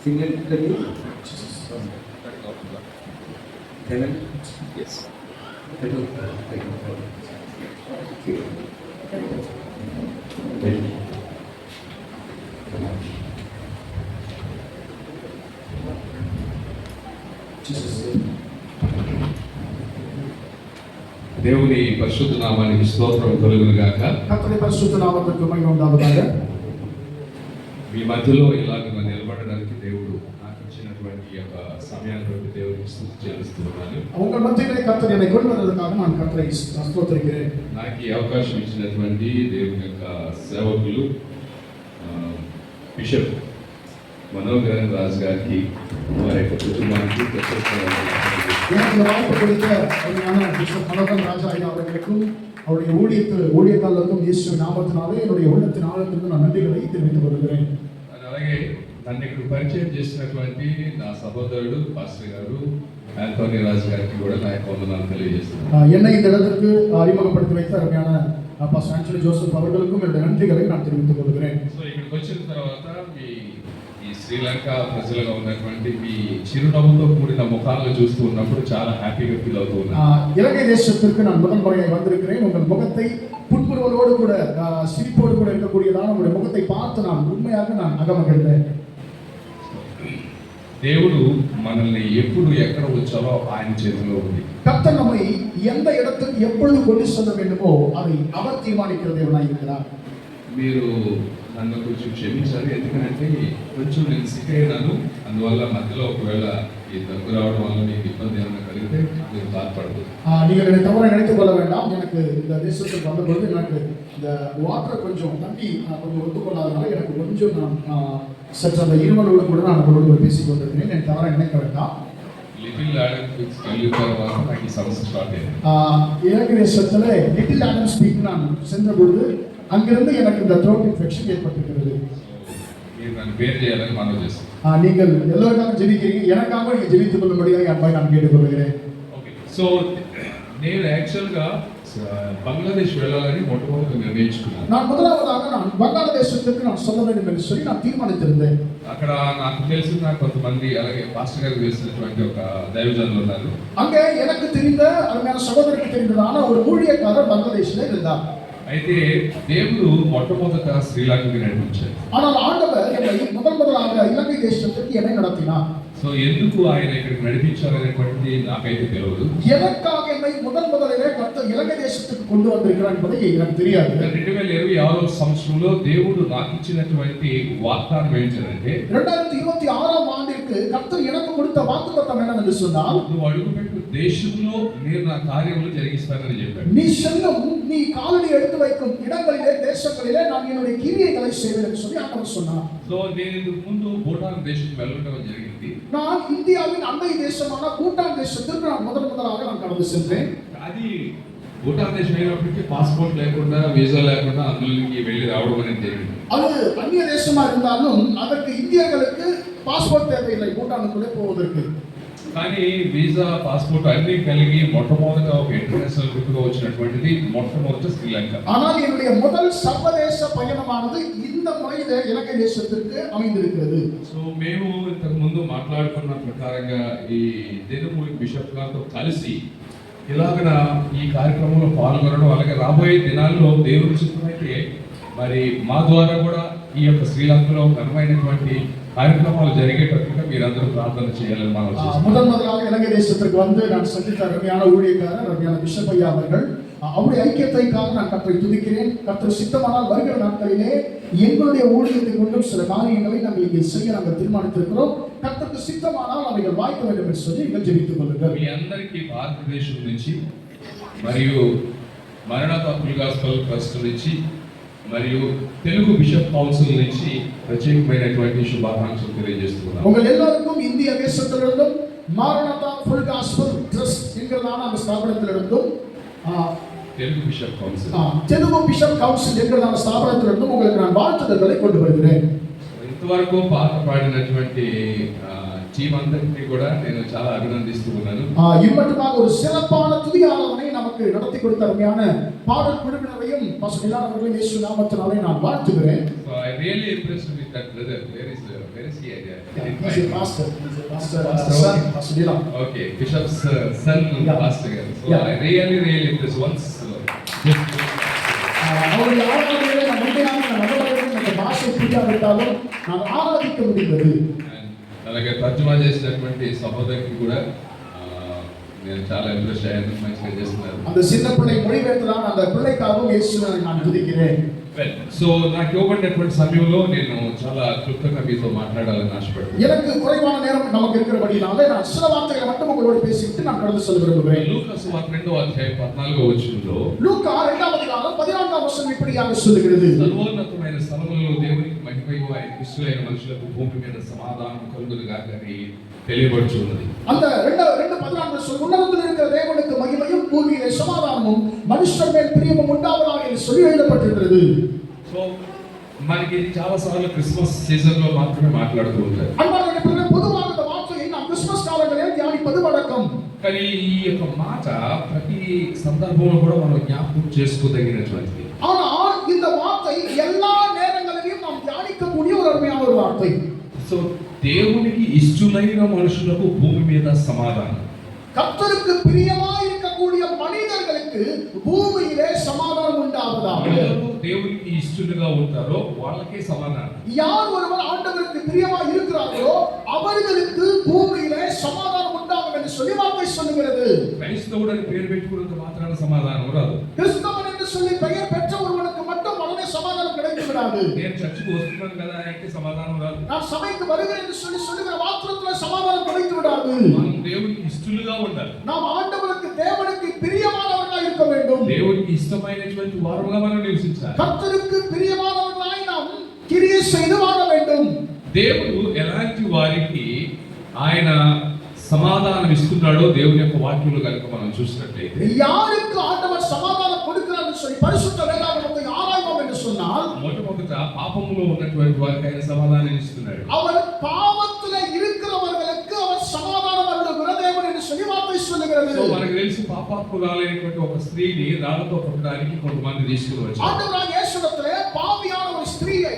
Finger करिए. Heaven. Yes. దేవుని పరిశుద్ధ నామానికి స్తోత్రం కలుగును గాక. కర్తరి పరిశుద్ధ నామమునకు మహిమ ఉండాలి. మీ మధ్యలో ఇలాగ నిలబడడానికి దేవుడు నాకు ఇచ్చినటువంటి ఈ యొక్క సమయాన్ని బట్టి దేవునికి స్తుతి చెల్లిస్తున్నాను. உங்கள் மத்தியிலே கர்த்தர் என்னை கொண்டு வந்ததற்காக நான் கர்த்தரை ஸ்தோத்திரிக்கிறேன். నాకు ఈ అవకాశం ఇచ్చినటువంటి దేవుని యొక్క సేవకులు బిషప్ మనోహర్ రాజు గారికి వారి యొక్క కుటుంబానికి எனக்கு இந்த வாய்ப்பு கொடுத்த பிஷப் மனோகர் ராஜா ஐயா அவர்களுக்கும் அவருடைய ஊழியக்காரர்களுக்கும் இயேசு நாமத்தினாலே என்னுடைய உள்ளத்தின் ஆழத்திற்கு நான் நன்றிகளை தெரிவித்துக் கொள்கிறேன். అలాగే నన్ను ఇక్కడ పరిచయం చేసినటువంటి నా సహోదరుడు పాస్టర్ గారు ఆంటోనీ రాజు గారికి కూడా నా యొక్క వందనాలు తెలియజేస్తున్నాను. என்னை இந்த இடத்திற்கு அறிமுகப்படுத்தி வைத்த அருமையான பாஸ்டர் ஆண்டனி ஜோசப் அவர்களுக்கும் என்னுடைய நன்றிகளை நான் தெரிவித்துக் கொள்கிறேன். సో ఇక్కడికి వచ్చిన తర్వాత ఈ శ్రీలంక ప్రజలుగా ఉన్నటువంటి మీ చిరునవ్వుతో కూడిన ముఖాలను చూస్తూ ఉన్నప్పుడు చాలా హ్యాపీగా ఫీల్ అవుతూ ఉన్నాను. இலங்கை தேசத்திற்கு நான் முதல் முறையாக வந்திருக்கிறேன். உங்கள் முகத்தை புன்முறுவலோடு கூட சிரிப்போடு கூட இருக்கக்கூடியதான உங்களுடைய முகத்தை பார்த்து நான் உண்மையாக நான் அகமகிழ்ந்தேன். దేవుడు మనల్ని ఎప్పుడు ఎక్కడ వచ్చాలో ఆయన చేతిలో ఉంది. கர்த்தர் நம்மை எந்த இடத்துக்கு எப்பொழுது கொண்டு செல்ல வேண்டுமோ அதை அவர் தீர்மானிக்கிற தேவனாய் இருக்கிறார். మీరు నన్ను కొంచెం క్షమించాలి, ఎందుకంటే కొంచెం నేను సిక్ అయినాను. అందువల్ల మధ్యలో ఒకవేళ ఈ దగ్గు రావడం వల్ల మీకు ఇబ్బంది ఏమైనా కలిగితే మీరు బాధపడదు. நீங்கள் என்னை தவற நினைத்துக் கொள்ள வேண்டாம். எனக்கு இந்த தேசத்துக்கு வந்தபொழுது எனக்கு இந்த வாட்டர் கொஞ்சம் தண்ணி கொஞ்சம் ஒத்துக்கொள்ளாதனால எனக்கு கொஞ்சம் நான் சற்று அந்த இருமலோடு கூட நான் அவரோடு பேசிக் கொண்டிருக்கிறேன். என் தவற நினைக்க வேண்டாம். లిటిల్ ఆడమ్స్ వెళ్ళిన తర్వాత నాకు ఈ సమస్య స్టార్ట్ అయింది. இலங்கை தேசத்துல லிட்டில் ஆடம்ஸ் ஸ்பீக் நான் சென்ற பொழுது அங்கிருந்து எனக்கு இந்த த்ரோட் இன்ஃபெக்ஷன் ஏற்பட்டிருக்கிறது. మీరు నన్ను పేరు చేయాలని మనవి చేస్తాను. நீங்கள் எல்லோருக்காக ஜெபிக்கிறீங்க, எனக்காக நீங்க ஜெபித்துக் கொள்ளும்படியாக அன்பாய் நான் கேட்டுக்கொள்கிறேன். ఓకే, సో నేను యాక్చువల్గా బంగ్లాదేశ్ వెళ్ళాలని మొట్టమొదటి నిర్ణయించుకున్నాను. நான் முதலாவதாக நான் பங்களாதேசத்துக்கு நான் சொல்ல வேண்டும் என்று சொல்லி நான் தீர்மானித்திருந்தேன். అక్కడ నాకు తెలిసిన కొంతమంది అలాగే పాస్టర్ గారికి తెలిసినటువంటి ఒక దైవజనులు ఉన్నారు. அங்கே எனக்கு தெரிந்த அருமையான சகோதரருக்கு தெரிந்ததான ஒரு ஊழியக்காரர் பங்களாதேஷ்ல இருந்தார். అయితే దేవుడు మొట్టమొదట శ్రీలంకకి నడిపించాడు. ஆனால் ஆண்டவர் என்னை முதலாக இலங்கை தேசத்துக்கு என்னை நடத்தினார். సో ఎందుకు ఆయన ఇక్కడికి నడిపించాలనేటువంటిది నాకైతే తెలియదు. எதற்காக என்னை முதலிலே கர்த்தர் இலங்கை தேசத்துக்கு கொண்டு வந்திருக்கிறார் என்பதை எனக்கு தெரியாது. 2026 సంవత్సరంలో దేవుడు నాకు ఇచ్చినటువంటి వాగ్దానం ఏంటంటే 2026 ஆண்டிற்கு கர்த்தர் எனக்கு கொடுத்த வாக்குத்தத்தம் என்னவென்று சொன்னால், నువ్వు అడుగుపెట్టు దేశంలో నేను నా కార్యములు జరిగిస్తానని చెప్పాడు. நீ செல்லும் நீ காலடி எடுத்து வைக்கும் இடங்களிலே தேசங்களிலே நான் என்னுடைய கிரியைகளை செய்வேன் என்று சொல்லி ஆண்டவர் சொன்னார். సో నేను ఇంతకు ముందు భూటాన్ దేశం వెళ్ళడం జరిగింది. நான் இந்தியாவின் அண்டை தேசமான பூட்டான் தேசத்திற்கு நான் முதலாக நான் கடந்து சென்றேன். అది భూటాన్ దేశం అయినప్పటికీ పాస్పోర్ట్ లేకుండా వీసా లేకుండా అందులోకి వెళ్ళి రావడం అనేది జరిగింది. அது அந்நிய தேசமா இருந்தாலும் அதற்கு இந்தியர்களுக்கு பாஸ்போர்ட் தேவையில்லை பூட்டானுக்குள்ளே போவதற்கு. కానీ వీసా పాస్పోర్ట్ అన్ని కలిగి మొట్టమొదట ఒక ఇంటర్నేషనల్ ట్రిప్ గా వచ్చినటువంటిది మొట్టమొదట శ్రీలంక. ஆனால் என்னுடைய முதல் சர்வதேச பயணமானது இந்த முறையிலே இலங்கை தேசத்திற்கு அமைந்திருக்கிறது. సో మేము ఇంతకు ముందు మాట్లాడుకున్న ప్రకారంగా ఈ దినమూలి బిషప్ గారితో కలిసి ఇలాగన ఈ కార్యక్రమంలో పాల్గొనడం, అలాగే రాబోయే దినాల్లో దేవుని చిత్తమైతే మరి మా ద్వారా కూడా ఈ యొక్క శ్రీలంకలో ఘనమైనటువంటి కార్యక్రమాలు జరిగేటట్టుగా మీరందరూ ప్రార్థన చేయాలని మనం முதலாக இலங்கை தேசத்திற்கு வந்து நான் சந்தித்த அருமையான ஊழியக்காரர் அருமையான பிஷப் ஐயா அவர்கள் அவருடைய ஐக்கியத்தைக்காக நான் கர்த்தரை துதிக்கிறேன். கர்த்தர் சித்தமானால் வருகிற நாட்களிலே எங்களுடைய ஊழியத்தை கொண்டும் சில காரியங்களை நாங்கள் இங்கே செய்ய நாங்கள் தீர்மானித்திருக்கிறோம். கர்த்தருக்கு சித்தமானால் அவைகள் வாய்க்க வேண்டும் என்று சொல்லி நீங்கள் ஜெபித்துக் கொள்ளுங்கள். మీ అందరికీ భారతదేశం నుంచి మరియు మరణాత ఫుల్ గాస్పెల్ ట్రస్ట్ నుంచి మరియు తెలుగు బిషప్ కౌన్సిల్ నుంచి ప్రత్యేకమైనటువంటి శుభాకాంక్షలు తెలియజేస్తున్నాను. உங்கள் எல்லாருக்கும் இந்திய தேசத்திலிருந்தும் மாரநாதா ஃபுல் காஸ்பல் ட்ரஸ்ட் என்கிறதான அந்த ஸ்தாபனத்திலிருந்தும் Telugu bishop council Telugu bishop council ఎన్கிறதான ஸ்தாபனத்திலிருந்தும் உங்களுக்கு நான் வாழ்த்துதல்களை கொண்டு வருகிறேன். ఇంతవరకు పాట పాడినటువంటి టీమ్ అందరినీ కూడా నేను చాలా అభినందిస్తూ ఉన్నాను. இம்மட்டுமாக ஒரு சிறப்பான துதி ஆராதனை நமக்கு நடத்தி கொடுத்த அருமையான பாடல் குழுவினரையும் பாஸ்டர் நிலான் அவர்களையும் இயேசு நாமத்தினாலே நான் வாழ்த்துகிறேன். I really impressed with that brother. Where is he? He's a pastor. He's a pastor. Pastor, Son, okay. Pastor Dylan. Okay, Bishop's son, Yeah. pastor. So Yeah. I really impressed once. அவருடைய ஆராதனையிலே நான் முந்தைய நபர்களுக்கு அந்த பாஷை புரியாவிட்டாலும் நான் ஆராதிக்க முடிந்தது. అలాగే తర్జుమా చేసినటువంటి సహోదరికి కూడా నేను చాలా ఇంప్రెస్ అయ్యాను. మంచిగా చేస్తున్నారు. அந்த சின்ன பிள்ளை மொழிபெயர்த்ததான் அந்த பிள்ளைக்காகவும் இயேசுவை நான் துதிக்கிறேன். సో నాకు ఇవ్వబడినటువంటి సమయంలో నేను చాలా క్లుప్తంగా మీతో మాట్లాడాలని ఆశపడుతున్నాను. எனக்கு குறைவான நேரம் நமக்கு இருக்கிறபடினாலே நான் சில வார்த்தைகளை மட்டும் உங்களோடு பேசிவிட்டு நான் கடந்து செல்ல விரும்புகிறேன். లూకా సువార్త 2వ అధ్యాయం 14వ వచనంలో லூக்கா 2వ அதிகாரம் 14వ వచనం இப்படியாக சொல்லுகிறது. సర్వోన్నతమైన స్థలములలో దేవునికి మహిమయు ఆయన ఇష్టమైన మనుషులకు భూమి మీద సమాధానం కలుగును గాక అని తెలియబడుచున్నది. அந்த 2:14 சொல் உன்னதத்தில் இருக்கிற தேவனுக்கு மகிமையும் பூமியிலே சமாதானமும் மனுஷர் மேல் பிரியமும் உண்டாவதாக என்று சொல்லி எழுதப்பட்டிருக்கிறது. సో మనకి ఇది చాలా సార్లు క్రిస్మస్ సీజన్ లో మాత్రమే మాట్లాడుతూ ఉంటారు. அன்பார்ந்த பொதுவாக இந்த வார்த்தையை நாம் கிறிஸ்மஸ் காலங்களில் தியானிப்பது வழக்கம். కానీ ఈ యొక్క మాట ప్రతి సందర్భంలో కూడా మనం జ్ఞాపకం చేసుకోదగినటువంటిది. ஆனால் இந்த வார்த்தை எல்லா நேரங்களிலும் நாம் தியானிக்கக்கூடிய ஒரு அருமையான ஒரு வார்த்தை. సో దేవునికి ఇష్టమైన మనుషులకు భూమి మీద సమాధానం. கர்த்தருக்கு பிரியமாய் இருக்கக்கூடிய மனிதர்களுக்கு பூமியிலே சமாதானம் உண்டாவதாக. ఎవరు దేవునికి ఇష్టలుగా ఉంటారో వాళ్ళకే సమాధానం. யார் ஒருவர் ஆண்டவருக்கு பிரியமாய் இருக்கிறாரோ அவர்களுக்கு பூமியிலே சமாதானம் உண்டாகும் என்று சொல்லி வார்த்தை சொல்லுகிறது. క్రైస్తవుడు అని పేరు పెట్టుకున్నంత మాత్రాన సమాధానం రాదు. கிறிஸ்தவன் என்று சொல்லி பெயர் பெற்ற ஒருவனுக்கு மட்டும் உடனே சமாதானம் கிடைத்து விடாது. నేను చర్చికి వస్తున్నాను కదా అయితే సమాధానం రాదు. நான் సభைக்கு வருகிறேன் என்று சொல்லி சொல்லுகிற மாத்திரத்தில் సమాதாనం கிடைத்து விடாது. మనం దేవునికి ఇష్టలుగా ఉండాలి. நாம் ఆண்டவருக்கு தேவனுக்கு பிரியமானவர்களாய் இருக்க வேண்டும். దేవునికి ఇష్టమైనటువంటి వారుగా మనం నివసించాలి. கர்த்தருக்கு பிரியமானவர்களாய் நாம் கிரியை செய்து வாழ வேண்டும். దేవుడు ఎలాంటి వారికి ఆయన సమాధానం ఇస్తున్నాడో దేవుని యొక్క వాక్యంలో కనుక మనం చూసినట్లయితే யாருக்கு ஆண்டவர் சமாதானம் கொடுக்கிறார் என்று சொல்லி பரிசுத்த வேதாகமத்தை ஆராய்வோம் என்று சொன்னால் మొట్టమొదట పాపములో ఉన్నటువంటి వారికి ఆయన సమాధానం ఇస్తున్నాడు. அவர் பாவத்திலே இருக்கிறவர்களுக்கு அவர் சமாதானம் அருளுகிற தேவன் என்று சொல்லி வார்த்தை சொல்லுகிறது. సో మనకు తెలిసి పాపాత్మురాలైనటువంటి ఒక స్త్రీని రాళ్లతో కొట్టడానికి కొంతమంది తీసుకుని వచ్చారు. ஆண்டவராகிய இயேசுவிடத்திலே பாவியான ஒரு ஸ்திரீயை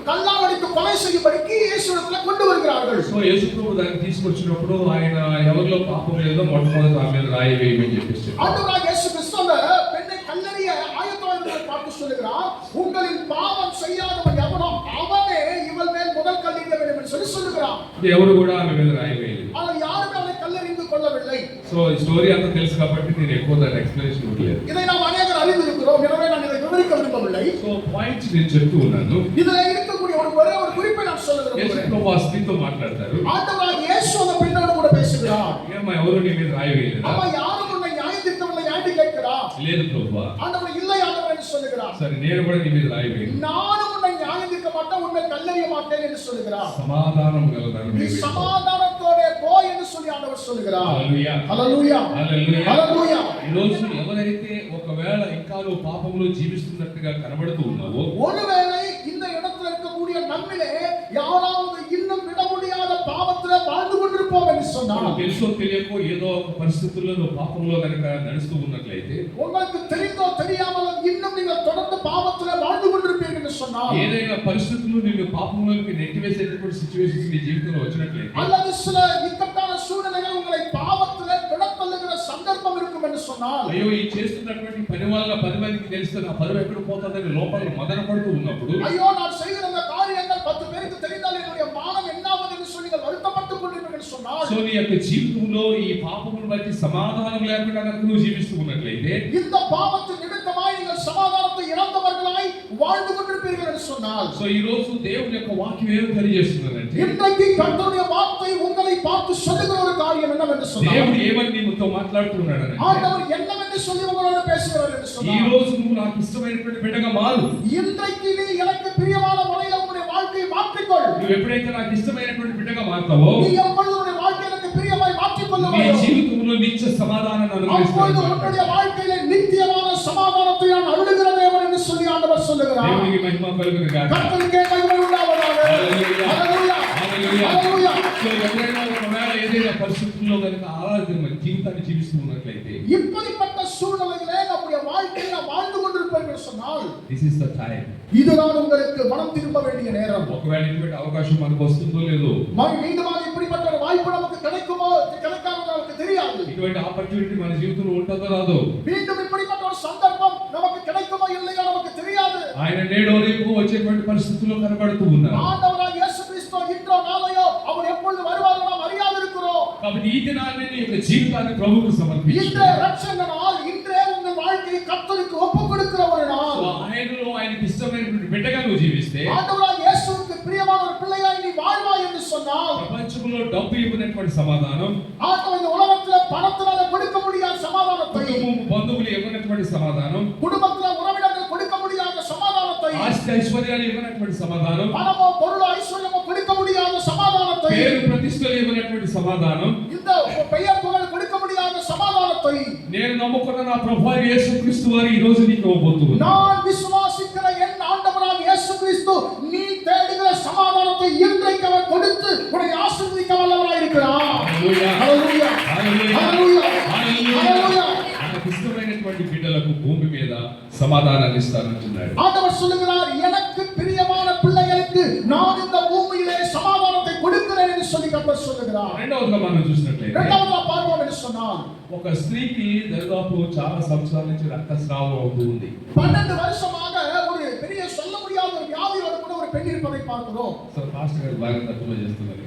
கல்லால் அடித்து கொலை செய்யும்படிக்கு இயேசுவிடத்திலே கொண்டு வருகிறார்கள். సో యేసు ప్రభు దాన్ని తీసుకొచ్చినప్పుడు ఆయన ఎవరిలో పాపం లేదో మొట్టమొదట ఆమె మీద రాయి వేయమని చెప్పేసి ஆண்டவராகிய இயேசு கிறிஸ்து அந்த பெண்ணை கல்லெறிய ஆயத்தமாயிருந்ததை பார்த்து சொல்லுகிறார், உங்களில் பாவம் செய்யாதவன் எவனோ அவனே இவள் மேல் முதல் கல் எறிய வேண்டும் என்று சொல்லி சொல்லுகிறார். ఎవరు కూడా ఆమె మీద రాయి వేయలేదు. ஆனால் யாருமே அவனை கல்லெறிந்து கொள்ளவில்லை. సో ఈ స్టోరీ అంతా తెలుసు కాబట్టి నేను ఎక్కువ దాని ఎక్స్ప్లెనేషన్ ఇవ్వలేదు. இதை நாம் அநேகர் அறிந்திருக்கிறோம், எனவே நான் இதை விவரிக்க விரும்பவில்லை. సో పాయింట్స్ నేను చెప్తూ ఉన్నాను. இதுல இருக்கக்கூடிய ஒரே ஒரு குறிப்பை நான் சொல்ல యేసు விரும்புகிறேன். ప్రభు ఆ స్త్రీతో మాట్లాడతారు. ஆண்டவராகிய இயேசு அந்த பெண்ணோடு கூட பேசுகிறார். ఏమ్మా ఎవరు నీ మీద రాయి వేయలేదా? அம்மா யாரும் உன்னை நியாயம் தீர்க்கவில்லை என்று கேட்கிறார். లేదు ప్రభువా. ஆண்டவர் இல்லை ஆண்டவர் என்று சொல்லுகிறார். సరే నేను కూడా నీ మీద రాయి వేయను. நானும் உன்னை நியாயம் தீர்க்க மாட்டேன், உன்னை கல்லெறிய மாட்டேன் என்று சொல்லுகிறார். సమాధానం గలదాను நீ నీవు. సమాధానத்தோட పో என்று சொல்லி ஆண்டவர் சொல்லுகிறார். హల్లెలూయా. హల్లెలూయా. హల్లెలూయా. హల్లెలూయా. ఈ రోజు ఎవరైతే ఒకవేళ ఇంకా నువ్వు పాపంలో జీవిస్తున్నట్టుగా కనబడుతూ ఉన్నావో ஒருவேளை இந்த இடத்துல இருக்கக்கூடிய நம்மிலே யாராவது இன்னும் விட முடியாத பாவத்திலே வாழ்ந்து கொண்டிருப்போம் என்று சொன்னால், తెలుసో తెలియకో ఏదో ఒక పరిస్థితుల్లో నువ్వు పాపంలో కనుక నడుస్తూ ఉన్నట్లయితే உங்களுக்கு தெரிந்தோ தெரியாமலோ இன்னும் நீங்கள் தொடர்ந்து பாவத்திலே வாழ்ந்து கொண்டிருப்பீர்கள் என்று சொன்னால், ఏదైనా పరిస్థితులు నిన్ను పాపంలోకి నెట్టివేసేటటువంటి సిచ్యువేషన్స్ నీ జీవితంలో వచ్చినట్లయితే அல்லது சில இக்கட்டான சூழ்நிலைகள் உங்களை பாவத்திலே விடத்தள்ளுகிற சந்தர்ப்பம் இருக்கும் என்று சொன்னால், అయ్యో ఈ చేస్తున్నటువంటి పని వల్ల 10 మందికి తెలిస్తే నా పదవి ఎక్కడ పోతుందని లోపల మదన పడుతూ ఉన్నప్పుడు, ஐயோ நான் செய்கிற இந்த காரியங்கள் 10 பேருக்கு தெரிந்தால் என்னுடைய மானம் என்னாவது என்று சொல்லி நீங்கள் வருத்தப்பட்டுக் கொண்டிருப்பீர்கள் என்று சொன்னால், సో నీ యొక్క జీవితంలో ఈ పాపమును బట్టి సమాధానం లేకుండా కనుక నువ్వు జీవిస్తూ ఉన్నట్లయితే, இந்த பாவத்தின் நிமித்தமாய் நீங்கள் சமாதானத்தை இழந்தவர்களாய் வாழ்ந்து கொண்டிருப்பீர்கள் என்று சொன்னால், సో ఈ రోజు దేవుని యొక్క వాక్యం ఏం తెలియజేస్తుందంటే, இன்றைக்கு கர்த்தருடைய வார்த்தை உங்களை பார்த்து சொல்லுகிற ஒரு காரியம் என்னவென்று சொன்னால், దేవుడు ఏమని నీతో మాట్లాడుతున్నాడని, ஆண்டவர் என்னவென்று சொல்லி உங்களோடு பேசுகிறார் என்று ఈ சொன்னால், రోజు నువ్వు నాకు ఇష్టమైనటువంటి బిడ్డగా మారు. இன்றைக்கு நீ எனக்கு பிரியமான முறையில் உங்களுடைய வாழ்க்கையை மாற்றிக்கொள். నువ్వు ఎప్పుడైతే నాకు ఇష్టమైనటువంటి బిడ్డగా మారుతావో, நீ எப்பொழுது உன்னுடைய வாழ்க்கையை எனக்கு பிரியமாய் மாற்றிக் నీ கொள்ளுவாயோ, జీవితంలో నిత్య సమాధానాన్ని அப்பொழுது అనుగ్రహిస్తాడు. உன்னுடைய வாழ்க்கையிலே நித்தியமான சமாதானத்தை நான் அருளுகிற தேவன் என்று சொல்லி ஆண்டவர் சொல்லுகிறார். దేవునికి మహిమ కలుగును గాక. கர்த்தருக்கே மகிமை உண்டாவதாக. హల్లెలూయా. హల్లెలూయా. హల్లెలూయా. హల్లెలూయా. సో ఎవరైనా ఒకవేళ ఏదైనా పరిస్థితుల్లో కనుక ఆరాధన జీవితాన్ని జీవిస్తూ ఉన్నట్లయితే, இப்படிப்பட்ட சூழ்நிலையிலே நம்முடைய வாழ்க்கையை நாம் வாழ்ந்து கொண்டிருப்போம் என்று சொன்னால், దిస్ ఇస్ ద టైం. இதுதான் உங்களுக்கு மனம் திரும்ப வேண்டிய நேரம். ఒకవేళ ఇటువంటి అవకాశం మనకు వస్తుందో లేదో, மீண்டுமாக இப்படிப்பட்ட ஒரு வாய்ப்பு நமக்கு கிடைக்குமோ கிடைக்காதோ நமக்கு தெரியாது. ఇటువంటి ఆపర్చునిటీ మన జీవితంలో ఉంటుందో రాదో, மீண்டும் இப்படிப்பட்ட ஒரு சந்தர்ப்பம் நமக்கு கிடைக்குமோ இல்லையో நமக்கு தெரியாது. ఆయన నేడో రేపు వచ్చేటువంటి పరిస్థితుల్లో కనబడుతూ ఉన్నారు. ஆண்டவராகிய இயேசு கிறிஸ்து இன்றோ நாளையோ அவர் எப்பொழுது வருவாரோ நாம் அறியாது இருக்கிறோம். కాబట్టి ఈ దినాన్ని నీ యొక్క జీవితాన్ని ప్రభువుకు సమర్పించు. இன்றே ரட்சக நாள், இன்றே உங்கள் வாழ்க்கையை கர்த்தருக்கு ஒப்புக் கொடுக்கிற ஒரு நாள். ఆయనలో ఆయనకి ఇష్టమైనటువంటి బిడ్డగా నువ్వు జీవిస్తే, ஆண்டவராகிய இயேசுவுக்கு பிரியமான ஒரு பிள்ளையாய் நீ வாழ்வாய் என்று சொன்னால், ప్రపంచంలో డబ్బు ఇవ్వనటువంటి సమాధానం, ஆண்டவர் இந்த உலகத்துல பணத்தினால கொடுக்க முடியாத சமாதானத்தை, కుటుంబం బంధువులు ఇవ్వనటువంటి సమాధానం, குடும்பத்துல உறவினர்கள் கொடுக்க முடியாத சமாதானத்தை, ఆస్తి ఐశ్వర్యాలు ఇవ్వనటువంటి సమాధానం, பணமோ பொருளோ ஐஸ்வர்யமோ கொடுக்க முடியாத சமாதானத்தை, పేరు ప్రతిష్టలు ఇవ్వనటువంటి సమాధానం, இந்த பெயர் புகழ் கொடுக்க முடியாத சமாதானத்தை నేను నమ్ముకున్న నా ప్రభువైన యేసుక్రీస్తు వారు ఈ రోజు నీకు ఇవ్వబోతున్నారు. நான் விசுவாசிக்கிற என் ஆண்டவராகிய இயேசு கிறிஸ்து நீ தேடுகிற சமாதானத்தை இன்றைக்கு அவர் கொடுத்து உன்னை ஆசீர்வதிக்க வல்லவராய் இருக்கிறார். హల్లెలూయా, ஹalleluya, హల్లెలూయా, ஹalleluya, హల్లెలూయా. ஹalleluya. ఆయనకు ఇష్టమైనటువంటి బిడ్డలకు భూమి మీద సమాధానాన్ని ఇస్తానంటున్నాడు. ஆண்டவர் சொல்லுகிறார், எனக்கு பிரியமான பிள்ளைகளுக்கு நான் இந்த பூமியிலே சமாதானத்தை கொடுக்கிறேன் என்று சொல்லி கர்த்தர் சொல்லுகிறார். రెండవదిగా మనం చూసినట్లయితే, இரண்டாவதா பார்ப்போம் என்று சொன்னால், ఒక స్త్రీకి దాదాపు చాలా సంవత్సరాల నుంచి రక్తస్రావం అవుతూ ఉంది. 12 வருஷமாக ஒரு பெரிய சொல்ல முடியாத ஒரு வியாதியோடு கூட ஒரு பெண் இருப்பதை பார்க்கிறோம். సో పాస్టర్ గారు బాగా తక్కువ చేస్తున్నారు.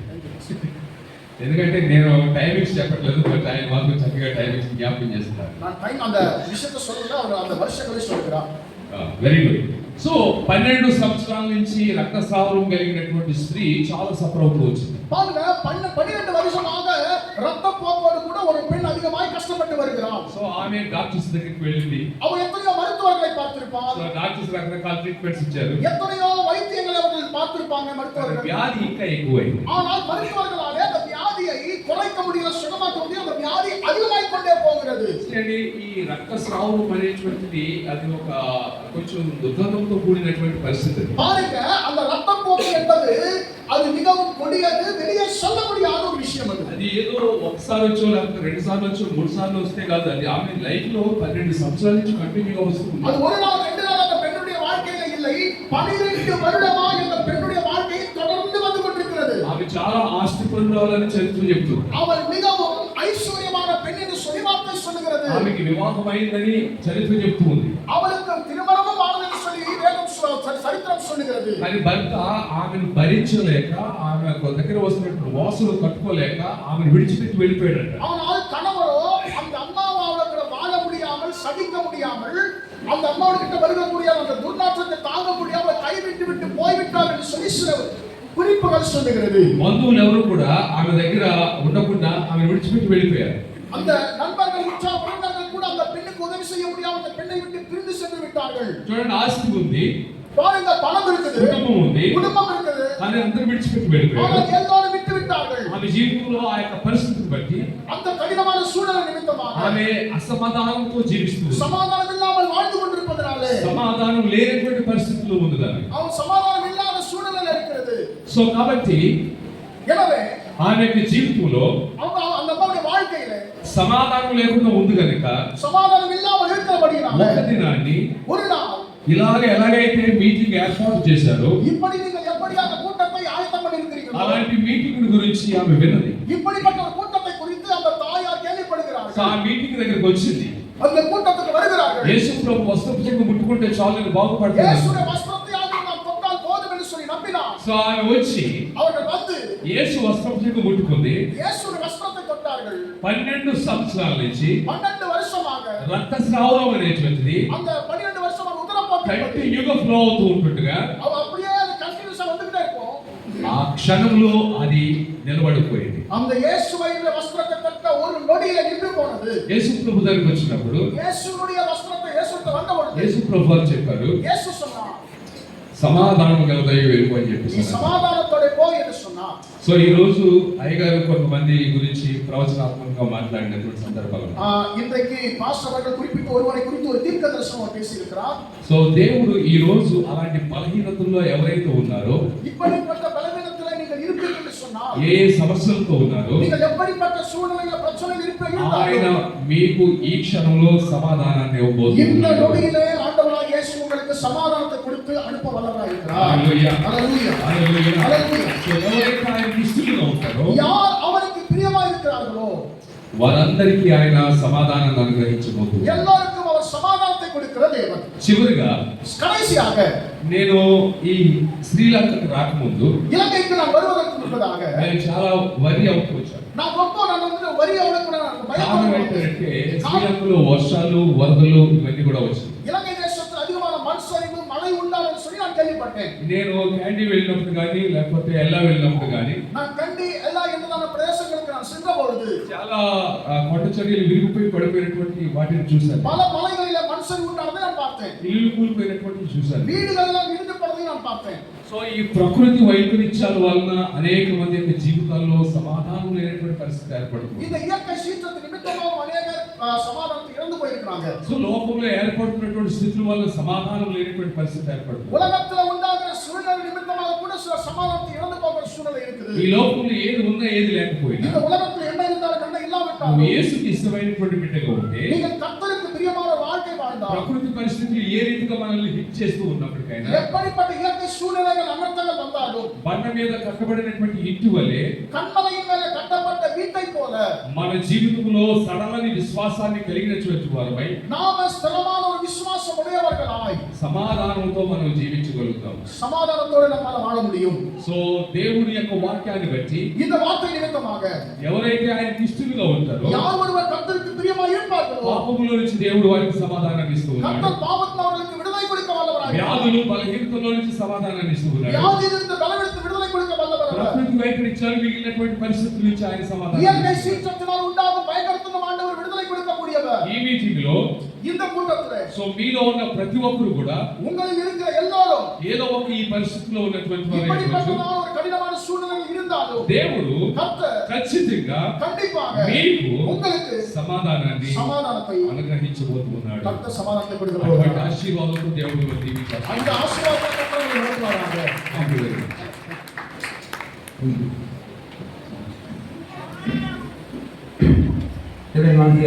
ఎందుకంటే నేను టైమింగ్స్ చెప్పట్లేదు, బట్ ఆయన మాకు చక్కగా టైమింగ్స్ జ్ఞాపకం చేస్తున్నారు. நான் டைம் அந்த விஷயத்தை சொல்லல, அவர் அந்த வருஷங்களை சொல்கிறார். Very good. సో 12 సంవత్సరాల నుంచి రక్తస్రావం కలిగినటువంటి స్త్రీ చాలా సఫర్ అవుతూ వచ్చింది. பாருங்க, 12 வருஷமாக ரத்த போக்கோடு கூட ஒரு பெண் அதிகமாய் கஷ்டப்பட்டு வருகிறார். సో ఆమె డాక్టర్స్ దగ్గరికి వెళ్ళింది. அவர் எத்தனையோ மருத்துவர்களை பார்த்திருப்பார். సో డాక్టర్స్ రకరకాల ట్రీట్మెంట్స్ ఇచ్చారు. எத்தனையோ வைத்தியங்களை அவர்கள் பார்த்திருப்பாங்க மருத்துவர்கள். వ్యాధి ఇంకా ఎక్కువైంది. ஆனால் மருத்துவர்களாலே அந்த வியாதியை குறைக்க முடியல, சுகமாக்க முடியல, அந்த வியாதி அதிகமாய் கொண்டே போகிறது. చూడండి, ఈ రక్తస్రావం అనేటువంటిది అది ఒక కొంచెం దుర్గంధంతో కూడినటువంటి పరిస్థితి. பாருங்க, அந்த ரத்த போக்கு என்பது அது மிகவும் கொடியது, வெளியே சொல்ல முடியாத ஒரு விஷயம் அது. అది ఏదో ఒకసారి వచ్చో లేకపోతే 2 సార్లు వచ్చో 3 సార్లు వస్తే కాదు, అది ఆమె లైఫ్ లో 12 సంవత్సరాల నుంచి కంటిన్యూగా వస్తుంది. அது ஒரு நாள் 2 நாள் அந்த பெண்ணுடைய வாழ்க்கையில இல்லை, 12 வருடமா இந்த பெண்ணுடைய வாழ்க்கை தொடர்ந்து வந்து கொண்டிருக்கிறது. ఆమె చాలా ఆస్తి పొందాలని చరిత్ర చెప్తుంది. அவள் மிகவும் ஐஸ்வர்யமான பெண் என்று சொல்லி வார்த்தை சொல்லுகிறது. ఆమెకి వివాహం అయిందని చరిత్ర చెప్తూ ఉంది. அவளுக்கு திருமணமும் ஆனது சொல்லி வேதம் சரித்திரம் சொல்லுகிறது. కానీ భర్త ఆమెను భరించలేక, ఆమె దగ్గర వస్తున్నటువంటి వాసన తట్టుకోలేక ఆమెను విడిచిపెట్టి వెళ్ళిపోయాడట. ஆனால் கணவரோ அந்த அம்மாவோட கூட வாழ முடியாமல், சகிக்க முடியாமல், அந்த அம்மாவோட கிட்ட வருகக்கூடிய அந்த துர்நாற்றத்தை தாங்க முடியாமல் கைவிட்டு விட்டு போய்விட்டார் என்று சொல்லி சில குறிப்புகள் சொல்லுகிறது. బంధువులు ఎవరు కూడా ఆమె దగ్గర ఉండకుండా ఆమె విడిచిపెట్టి వెళ్ళిపోయారు. அந்த நண்பர்கள் உற்றார் உறவினர்கள் கூட அந்த பெண்ணுக்கு உதவி செய்ய முடியாமல் அந்த பெண்ணை விட்டு பிரிந்து சென்று விட்டார்கள். చూడండి, ఆస్తి ఉంది, பாருங்க, பணம் இருக்குது, కుటుంబం ఉంది, குடும்பம் இருக்குது, కానీ అందరూ విడిచిపెట్టి వెళ్ళిపోయారు. ஆனால் எல்லாரும் விட்டு விட்டார்கள். ఆమె జీవితంలో ఆ యొక్క పరిస్థితిని బట్టి அந்த கடினமான சூழலை நிமித்தமாக ఆమె అసమాధానంతో జీవిస్తుంది. சமாதானம் இல்லாமல் வாழ்ந்து கொண்டிருப்பதனாலே, సమాధానం లేనటువంటి పరిస్థితుల్లో ఉంది దాన్ని. அவன் சமாதானம் இல்லாத சூழலில் இருக்கிறது. సో కాబట్టి எனவே ఆమె యొక్క జీవితంలో அந்த அம்மாவுடைய வாழ்க்கையில సమాధానం లేకుండా ఉంది కనుక சமாதானம் இல்லாமல் இருக்கிறபடியினால ఒక దినాన్ని ஒரு நாள் ఎలాగైతే మీటింగ్ ఏర్పాటు చేశారో, இப்படி நீங்கள் எப்படியாக கூட்டத்தை ஆயத்தம் பண்ணியிருக்கிறீர்களோ, అలాంటి మీటింగ్ గురించి ఆమె విన్నది. இப்படிப்பட்ட ஒரு கூட்டத்தை குறித்து அந்த தாயார் సో கேள்விப்படுகிறார்கள். ఆ మీటింగ్ దగ్గరికి వచ్చింది. அந்த கூட்டத்துக்கு வருகிறார்கள். యేసు ప్రభు వస్త్రపు చెంగు ముట్టుకుంటే చాలు నేను బాగుపడతాను. இயேசுவின் வஸ்திரத்தை நாம் தொட்டால் போதும் என்று சொல்லி நம்பினார். సో ఆమె వచ్చి அவர்கள் வந்து యేసు వస్త్రపు చెంగు ముట్టుకుంది. இயேசுவின் வஸ்திரத்தை தொட்டார்கள். 12 సంవత్సరాల నుంచి 12 வருஷமாக రక్తస్రావం అనేటువంటిది அந்த 12 வருஷமாக உதரப்போக்கு కంటిన్యూగా ఫ్లో అవుతూ ఉంటుండగా அவ அப்படியே அது கண்டினியூஸா வந்துட்டே இருக்கும். ఆ క్షణంలో అది నిలబడిపోయింది. அந்த இயேசுவின் வஸ்திரத்தை தொட்ட ஒரு நொடியில நின்று போனது. యేసు ప్రభు దగ్గరికి వచ్చినప్పుడు இயேசுவுடைய வஸ்திரத்தை இயேசுட்ட வந்தபொழுது యేసు ప్రభు వారు చెప్పారు, இயேசு சொன்னார், సమాధానం గలదై వెళ్ళిపో అని நீ చెప్పేసి. సమాధానத்தోட పో என்று சொன்னார். సో ఈ రోజు అయ్యగారు కొంతమంది గురించి ప్రవచనాత్మకంగా మాట్లాడినటువంటి సందర్భాలు. இன்றைக்கு பாஸ்டர் அவர்கள் குறிப்பிட்ட ஒருவரை குறித்து ஒரு தீர்க்க தரிசனம் பேசி இருக்கிறார். సో దేవుడు ఈ రోజు అలాంటి బలహీనతల్లో ఎవరైతే ఉన్నారో, இப்படிப்பட்ட பலவீனத்திலே நீங்கள் இருப்பீர்கள் என்று சொன்னால், ఏ సమస్యలతో ఉన్నారో, நீங்கள் எப்படிப்பட்ட சூழ்நிலையில பிரச்சனையில் ఆయన இருப்பீர்கள், మీకు ఈ క్షణంలో సమాధానాన్ని இந்த ఇవ్వబోతున్నారు. நொடியிலே ஆண்டவராகிய இயேசு உங்களுக்கு సమాధానத்தை கொடுத்து అனுప వల్లవராய் இருக்கிறார். హల్లెలూయా. హల్లెలూయా. హల్లెలూయా. హల్లెలూయా. సో ఎవరైతే ఆయనకి ఇష్టలుగా ఉంటారో யார் அவருக்கு பிரியமாய் இருக்கிறார்களோ వారందరికీ ఆయన సమాధానాన్ని అనుగ్రహించబోతున్నారు. எல்லாருக்கும் அவர் సమాధానத்தை கொடுக்கிற தேவன். చివరిగా கடைசியாக నేను ఈ శ్రీలంకకు రాకముందు இலங்கைக்கு நான் வருவதற்கு முன்பதாக నేను చాలా వరి అవుతూ நான் ரொம்ப வந்து வரி அவளுக்கு కారణం பயப்பட ఏంటంటే శ్రీలంకలో వర్షాలు వరదలు ఇవన్నీ కూడా వచ్చాయి. இலங்கை தேசத்தில் அதிகமான மண் சரிவு மழை உண்டானது சொல்லி நான் கேள்விப்பட்டேன். నేను క్యాండీ వెళ్ళినప్పుడు కానీ లేకపోతే ఎల్లా వెళ్ళినప్పుడు కానీ நான் கண்டி எல்லா என்னதான பிரதேசங்களுக்கு நான் சென்ற பொழுது చాలా కొండ చర్యలు విరిగిపోయి పడిపోయినటువంటి వాటిని చూశాను. பல மலைகளில மண் சரிவு உண்டானதை நான் பார்த்தேன். ఇల్లు కూలిపోయినటువంటి చూశాను. வீடுகள் எல்லாம் இடிந்து படுவதை நான் பார்த்தேன். సో ఈ ప్రకృతి వైపరీత్యాల వలన అనేక మంది యొక్క జీవితాల్లో సమాధానం లేనటువంటి పరిస్థితి ఏర్పడుతుంది. இந்த இயற்கை சீற்றத்து நிமித்தமாக அநேகர் சமாதானத்தை இழந்து போயிருக்காங்க. సో లోకంలో ఏర్పడుతున్నటువంటి స్థితుల వల్ల సమాధానం లేనటువంటి పరిస్థితి ఏర్పడుతుంది. உலகத்துல உண்டாகிற சூழ்நிலை நிமித்தமாக கூட சில சமாதானத்தை இழந்து போகிற சூழ்நிலை இருக்குது. ఈ లోకంలో ఏది ఉన్నా ఏది లేకపోయినా இந்த உலகத்துல என்ன இருந்தாலும் கண்ட నువ్వు இல்லாவிட்டாலும் యేసుకి ఇష్టమైనటువంటి బిడ్డగా ఉంటే நீங்கள் கர்த்தருக்கு பிரியமான வாழ்க்கை வாழ்ந்தால் ప్రకృతి పరిస్థితులు ఏ రీతిగా మనల్ని హిట్ చేస్తూ ఉన్నప్పటికైనా எப்படிப்பட்ட இயற்கை சூழ்நிலைகள் அனர்த்தங்கள் வந்தாலும் బండ మీద కట్టబడినటువంటి ఇంటి వలె கண்மலையின் மேலே கட்டப்பட்ட வீட்டை போல మన జీవితంలో సడలని విశ్వాసాన్ని కలిగినటువంటి వారమై நாம ஸ்திரமான ஒரு விசுவாசம் உடையவர்களாய் సమాధానంతో మనం జీవించగలుగుతాం. சமாதானத்தோடு நம்மால வாழ முடியும். సో దేవుడి యొక్క వాక్యాన్ని బట్టి இந்த வார்த்தை நிமித்தமாக ఎవరైతే ఆయనకి ఇష్టలుగా ఉంటారో யார் ஒருவர் கர்த்தருக்கு பிரியமாய் இருப்பார்களோ పాపములో నుంచి దేవుడు వారికి సమాధానాన్ని ఇస్తూ ఉన్నాడు. கர்த்தர் பாவத்தில் அவர்களுக்கு விடுதலை கொடுக்க வல்லவராய் వ్యాధులు బలహీనతలో నుంచి సమాధానాన్ని ఇస్తూ ఉన్నాడు. வியாதியிலிருந்து பலவிடுத்து விடுதலை கொடுக்க வல்லவராய் ప్రకృతి వైపరీత్యాలు మిగిలినటువంటి పరిస్థితుల నుంచి ఆయన సమాధానం இயற்கை சீற்றத்தினால் உண்டாகும் பயங்கரத்தின் ஆண்டவர் விடுதலை கொடுக்கக்கூடியவர். ఈ మీటింగ్ లో இந்த கூட்டத்திலே సో మీలో ఉన్న ప్రతి ఒక్కరు కూడా உங்களில் இருக்கிற எல்லாரும் ఏదో ఒక ఈ పరిస్థితిలో ఉన్నటువంటి వారు இப்படிப்பட்டதான ஒரு கடினமான சூழ்நிலையில் இருந்தாலும் దేవుడు கர்த்தர் ఖచ్చితంగా கண்டிப்பாக మీకు உங்களுக்கு సమాధానాన్ని సమాధానத்தை అనుగ్రహించబోతున్నాడు. கர்த்தர் సమాధానத்தை கொடுக்க అటువంటి போகிறார். ఆశీర్వాదంతో దేవుడు దీవించారు. அந்த ஆசீர்வாதத்தை கர்த்தர் கொடுப்பாராக. Terima kasih.